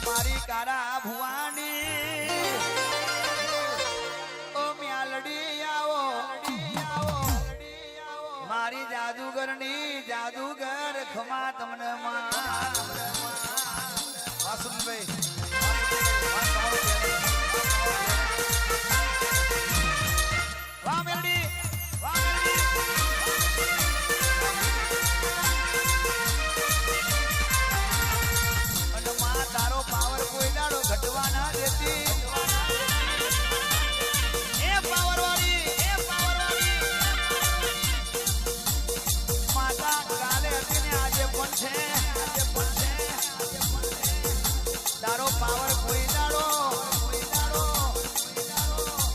મારી કારા ભુવાની ઓ મ્યાલડી આવો મારી જાદુગરની જાદુગર ખમા તમને વાસુભાઈ વાહ મેલડી વાહ મેલડી અને માં તારો પાવર કોઈ દાડો ઘટવા ના દેતી એ પાવર વાળી માતા કાલે હતી ને આજે પણ છે તારો પાવર કોઈ દાડો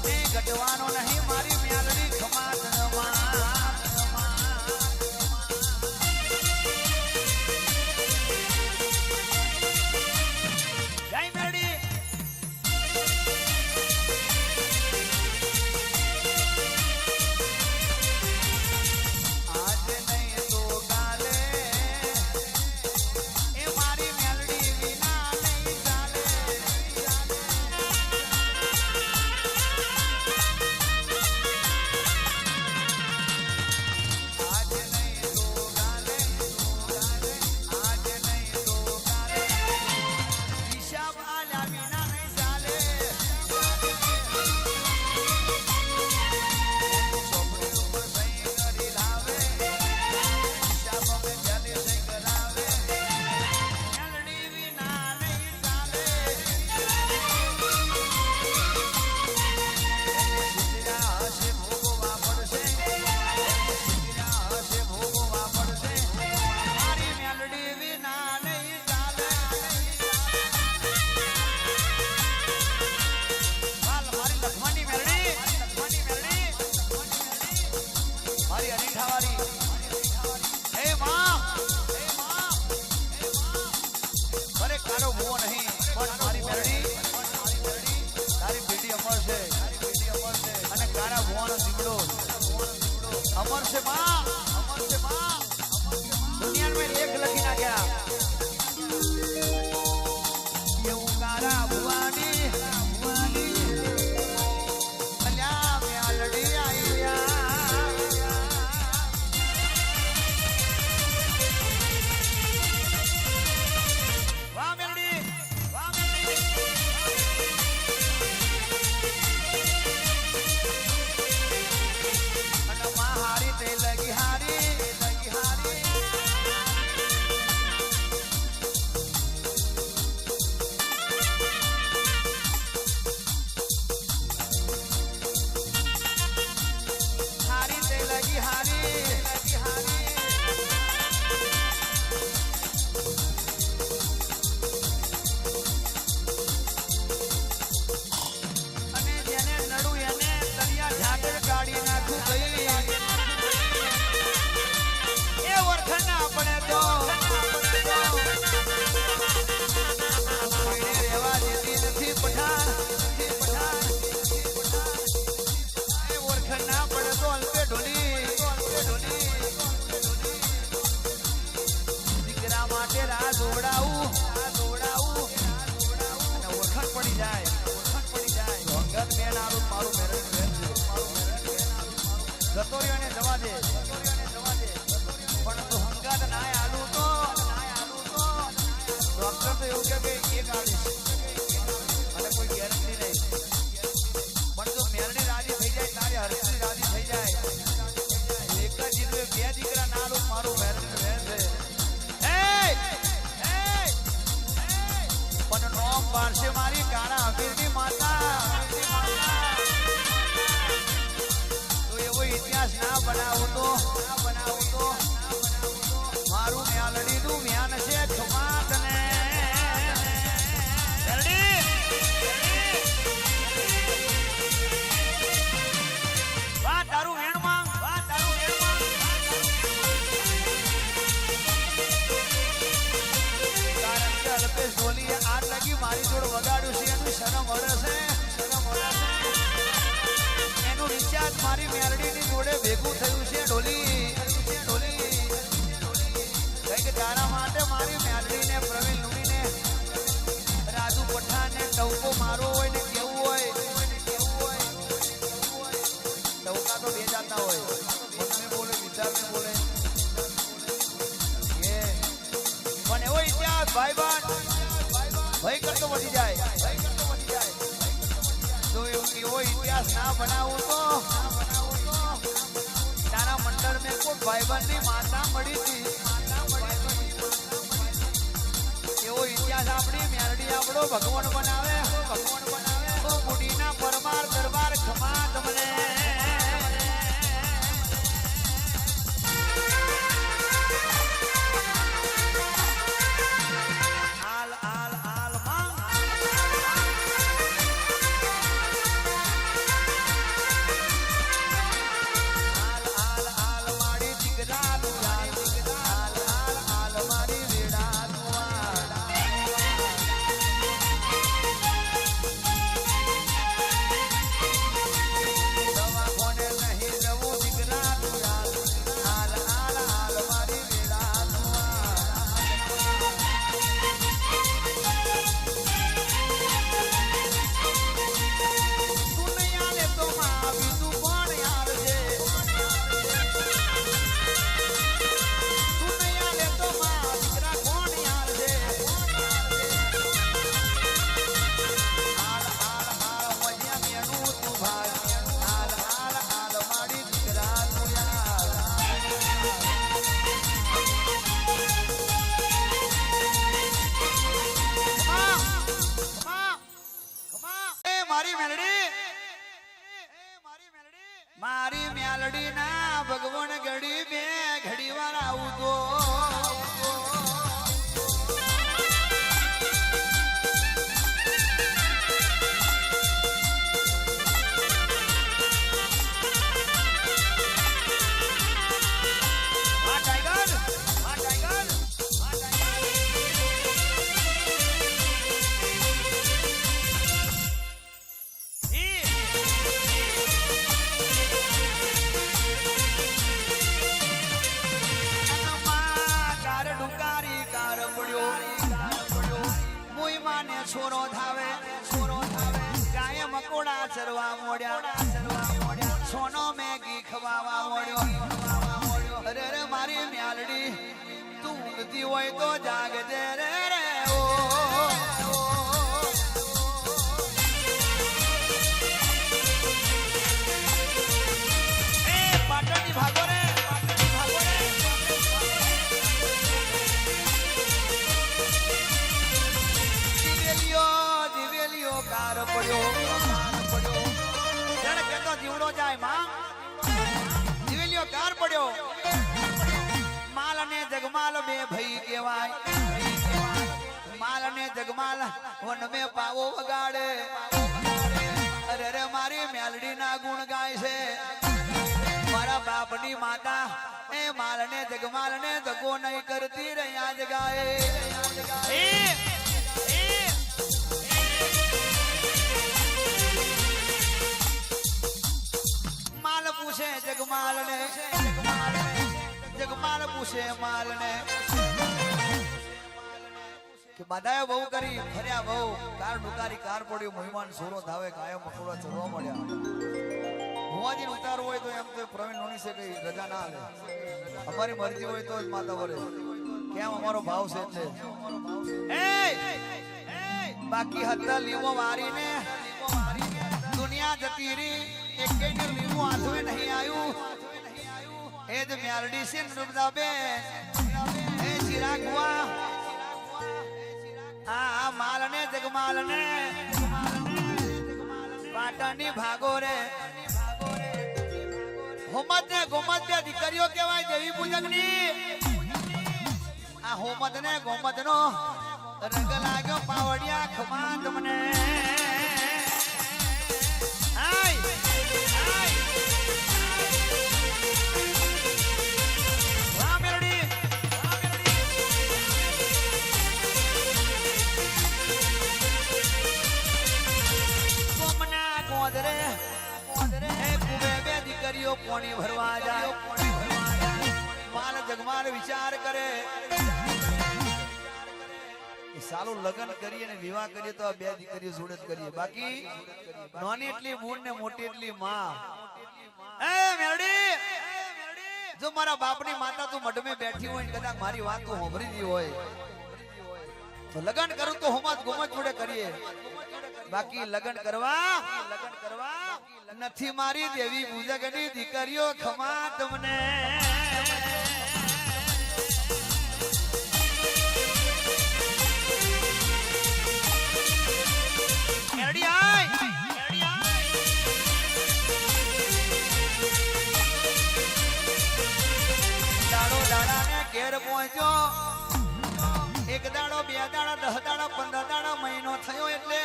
એ ઘટવાનો નહીં મારી મ્યાલડી ખમાતનમાં अमर से माँ दुनिया में एक लगी ना क्या ये उकारा भुवानी अल्या म्यालडी आईया वाह मेलडी लगी हारी ते लगी हारी અને જેને નડું એને તરિયા ઝાકળ કાઢી નાખું ગઈ अपने तो रेवा देती नहीं पठान ओरखना पड़े तो अलपे ढोली दीकरा माटे राह दौड़ाऊ ओरखन पड़ी जाए अंगत में नारू मारू मेरे गतोरियों ने जवा दे પણ તો હંગાત ના આલું તો ડોક્ટર તો એવું કે એક આલીશ અને કોઈ ગેરંટી નહીં પણ જો મેરડી રાજી થઈ જાય તારી હરજી રાજી થઈ જાય એક જ જીતવે બે દીકરા ના આલું મારું મેરડી વેર છે પણ નોમ પારશે મારી કાળા અમીરની માતા તો એવો ઇતિહાસ ના બનાવું તો મારું મ્યાલડી નું મ્યાન છે ખમાત ને વાહ તારું વેણમાં કારણ કે અલ્પેશ ઢોલીએ આજ લગી મારી જોડ વગાડ્યું છે એનું શરમ વરસે એનું રિચાર્જ મારી મ્યાલડીની જોડે ભેગું થયું છે ઢોલી તારા માટે મારી મ્યાલડીને પ્રવીણ લુણીને ટવકો મારો હોય ને કેવું હોય ટવકા તો બે જાતના હોય મનને બોલે વિચારને બોલે પણ એવો ઇતિહાસ ભાઈબંધ ભય કરતો વધી જાય જો એવો ઇતિહાસ ના બનાવું તો તારા મંડળ મેં કોઈ ભાઈબંધ ની માતા મળી હતી એવો ઇતિહાસ આપણી મેરડી આપણો ભગવાન બનાવે તો મુડીના પરમાર દરબાર ખમા તમને મારી મેલડી ના ભગવાન ઘડી બે ઘડી વાર આવું તો છોરો થાવે ગાય મકોડા ચરવા મોડ્યા સોનો મેગી ખવાવા મોડ્યો અરે મારી મ્યાલડી તું ઊંઘતી હોય તો જાગજે રે ઓ પાટણની ભાગો રે કાર પડ્યો જણ કેતો જીવડો જાય માં જીવેલિયો કાર પડ્યો માલ અને જગમાલ બે ભઈ કહેવાય માલ અને જગમાલ વન મે પાવો વગાડે અરે રે મારી મેલડી ના ગુણ ગાય છે મારા બાપની માતા એ માલ ને જગમાલ ને દગો નહીં કરતી રહ્યા જ ગાય પૂછે જગમાલ ને જગમાલ પૂછે માલ ને કે બધાએ બહુ કરી ફર્યા બહુ કાર ડુકારી કાર પડ્યો મહેમાન સોરો ધાવે કાયમ મકોડા ચરવા મળ્યા ભુવાજી ઉતારવું હોય તો એમ તો પ્રવીણ નોની છે કઈ રજા ના લે અમારી મરજી હોય તો જ માતા વરે કેમ અમારો ભાવ છે એટલે બાકી હતા લીવો વારીને દુનિયા જતી રહી એક કેટર લીંબુ હાથવે નહીં આયું એ જ મ્યાલડી છે નર્મદા બે એ ચિરાગવા આ માલ ને જગમાલ ને પાટણની ભાગો રે હોમત ને ગોમત બે દીકરીઓ કહેવાય દેવી પૂજક ની આ હોમત ને ગોમત નો રંગ લાગ્યો પાવડિયા ખમા તમને પાણી ભરવા જાય માલ જગમાલ વિચાર કરે સાલું લગ્ન કરીએ ને વિવાહ કરીએ તો આ બે દીકરીઓ જોડે જ કરીએ. બાકી નાની એટલી મૂળ ને મોટી એટલી માં. એ મેરડી, જો મારા બાપની માતા તું મઢમે બેઠી હોય ને કદાચ મારી વાત તું સાંભળી દી હોય તો લગ્ન કરું તો હોમત ગુમત જોડે કરીએ. બાકી લગ્ન કરવા નથી મારી દેવી પૂજકની દીકરીઓ ખમા તમને. ઘેર પહોંચ્યો, એક દાડો, બે દાડા, 10 દાડા, 15 દાડા, મહિનો થયો એટલે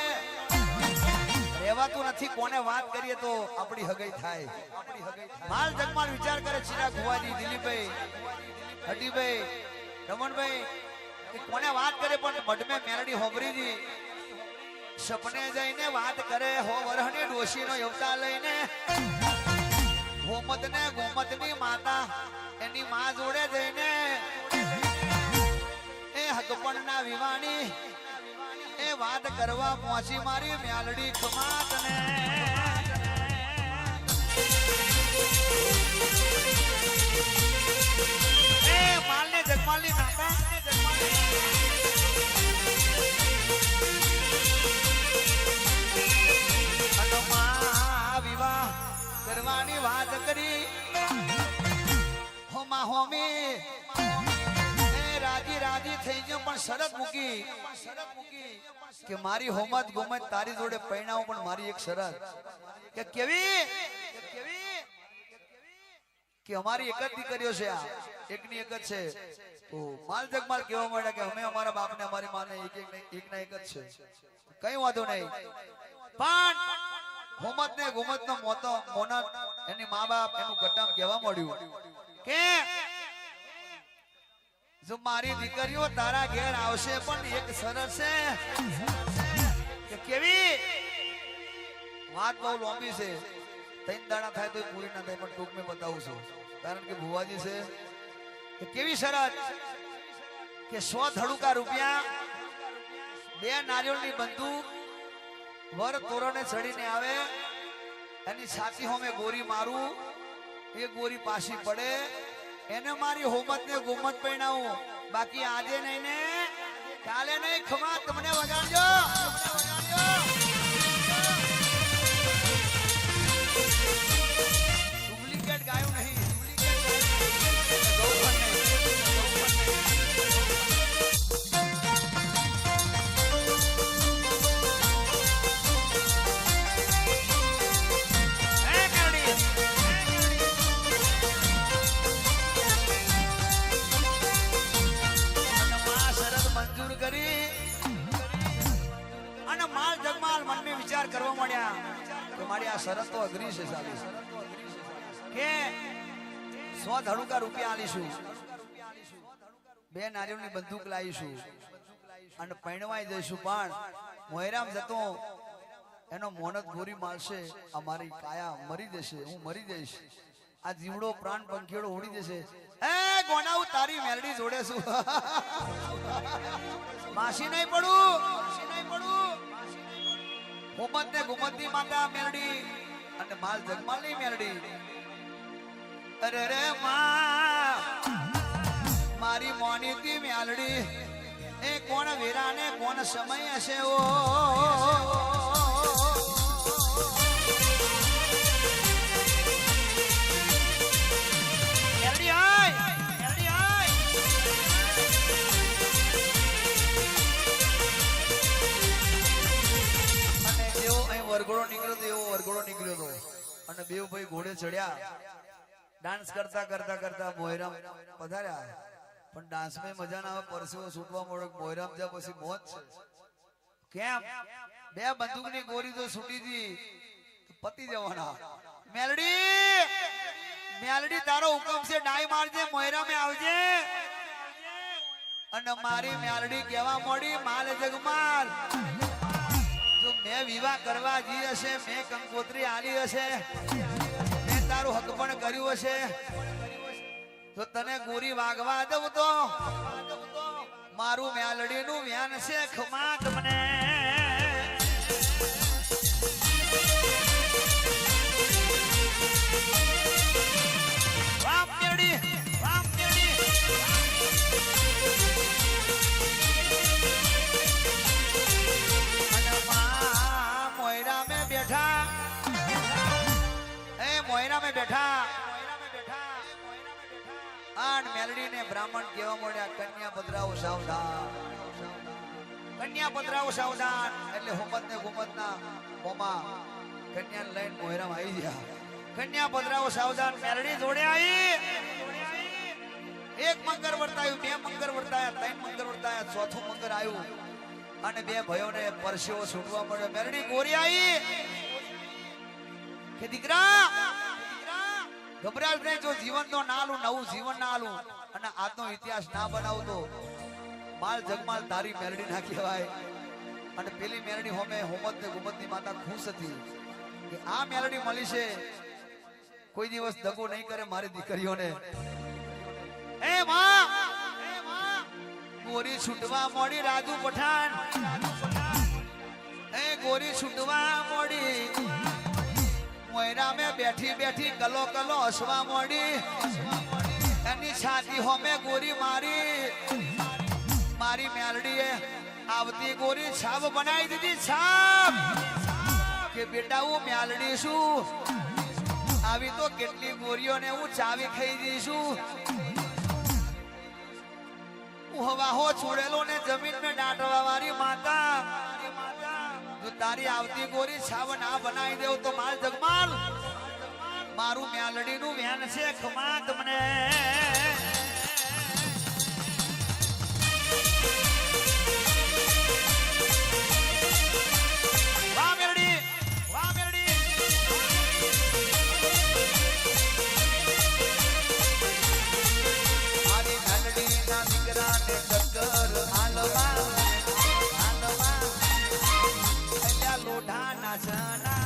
રહેવાતું નથી. કોને વાત કરીએ તો આપણી હગાઈ થાય. માલ જગમાલ વિચાર કરે ચિરાગ ભુવાજી, દિલીપભાઈ, હટીભાઈ, રમણભાઈ, કોને વાત કરે પણ મઢમે મેરડી હોબરીજી સપને જઈને વાત કરે. હો વરહની ડોશીનો અવતાર લઈને હોમત ને ગોમતની માતા એની માં જોડે જઈને એ હકપણના વિવાની એ વાત કરવા પહોંચી મારી મેલડી ખમાત ને. એ માલને જગમાલની માતા વિવાહ કરવાની વાત કરી. હોમા હોમી રાજી રાજી થઈ ગયો પણ શરત મૂકી કે મારી હોમત ગોમત તારી જોડે પૈણાવું પણ મારી એક શરત કે કેવી કે અમારી એક જ દીકરીઓ છે, આ એકની એક જ છે. તો માલ જગમાલ કેવા મળ્યા કે અમે અમારા બાપને અમારી માને એક ના એક જ છે. કઈ વાંધો નહીં પણ હોમત ને ગોમત નો મોનત એની મા બાપ એનું કટામ કહેવા મળ્યું કે જો મારી દીકરીઓ તારા ઘેર આવશે પણ એક સરસ છે કે કેવી વાત બહુ લાંબી છે. 3 દાડા થાય તો પૂરી ના થાય પણ ટૂંક મેં બતાવું છું. કારણ કે ભુવાજી છે કે કેવી શરત કે 100 ધડુકા રૂપિયા, 2 નારિયેળની બંદૂક, વર તોરણે ચડીને આવે, એની છાતી હોમે ગોરી મારું, એ ગોરી પાછી પડે, એને મારી હોમત ને ગોમત પૈણાવું. બાકી આજે નહીં ને કાલે નહીં ખમા તમને વગાડજો. ડુપ્લિકેટ ગાયું નહીં. વિચાર કરવા માંડ્યા કે મારી આ શરત તો અઘરી છે સાલી કે 100 ધડુકા રૂપિયા આલીશું, 2 નારિયેળની બંદૂક લાવીશું અને પૈણવાઈ જઈશું. પણ મોયરામ જતો એનો મોનત ગોરી મારશે, આ મારી કાયા મરી જશે, હું મરી જઈશ, આ જીવડો પ્રાણ પંખીડો ઉડી જશે. એ ગોનાઉ તારી મેલડી જોડે છું, માસી નહીં પડું. હોમત ને ગુમતની માતા મેલડી અને માલ જગમાલની મેલડી. અરે રે મારી મોનીતી મેલડી એ કોણ વેરા ને કોણ સમય હશે. ઓ મેલડી આય, મેલડી આય. વરઘોડો નીકળ્યો તો એવો વરઘોડો નીકળ્યો હતો અને બે ભાઈ ઘોડે ચડ્યા. ડાન્સ કરતા કરતા કરતા મોયરામ પધાર્યા. પણ ડાન્સ માં મજા ના આવે, પરસેવો છૂટવા મળે. મોયરામ જ્યાં પછી મોત છે. કેમ? 2 બંદૂકની ગોળી તો છૂટી હતી, પતી જવાના. મેલડી, મેલડી તારો હુકમ છે, ડાઈ મારજે, મોયરામે આવજે. અને મારી મેલડી કહેવા મળી, માલ જગમાલ જો મેં વિવાહ કરવા જી હશે, મેં કંકોત્રી આલી હશે, મેં તારું હક પણ કર્યું હશે, તો તને ગોરી વાગવા દઉં તો મારું મેલડીનું વ્યાન છે ખમા તમને વામ મેલડી અને માં મોયરા મે બેઠા મોયરા મે બેઠા આન મેલડી ને બ્રાહ્મણ કેવા મળ્યા કન્યા પધરાવો સાવધાન એટલે હુમત ને ગુમત ના મોમાં કન્યા લઈને મોયરામાં આવી ગયા કન્યા પધરાવો સાવધાન મેલડી જોડે આવી એક મંગર વર્તાયું બે મંગર વર્તાયા ત્રણ મંગર વર્તાયા ચોથું મંગર આવ્યું અને બે ભાઈઓને પરસેવો છૂટવા મળ્યો મેલડી ગોરી આવી કે દીકરા ગભરાશ નહીં જો જીવન તો ના આલું નવું જીવન ના આલું અને આજનો ઇતિહાસ ના બનાવતો માલ જગમાલ તારી મેલડી ના કહેવાય અને પેલી મેલડી હોમે હોમત ને ગુમત ની માતા ખુશ હતી કે આ મેલડી મળી છે કોઈ દિવસ દગો નહીં કરે મારી દીકરીઓને એ માં ગોરી છૂટવા મોડી રાજુ પઠાણ એ ગોરી છૂટવા મોડી મોયરા મે બેઠી બેઠી કલો કલો હસવા મોડી એની છાતી હોમે ગોરી મારી મેલડીએ આવતી ગોરી છાપ બનાવી દીધી છાપ કે બેટા હું મેલડી છું આવી તો કેટલી ગોરીઓને હું ચાવી ખાઈ દઈશું વાહો છોડેલો ને જમીન ને દાટવા વાળી માતા જો તારી આવતી ગોરી છાવ ના બનાવી દેવ તો માલ જગમાલ મારું મેલડીનું વ્યાન છે ખમા તમને વાહ મેલડી મારી મેલડી ના દીકરાને ટક્કર હાલવા લોઢા નાચના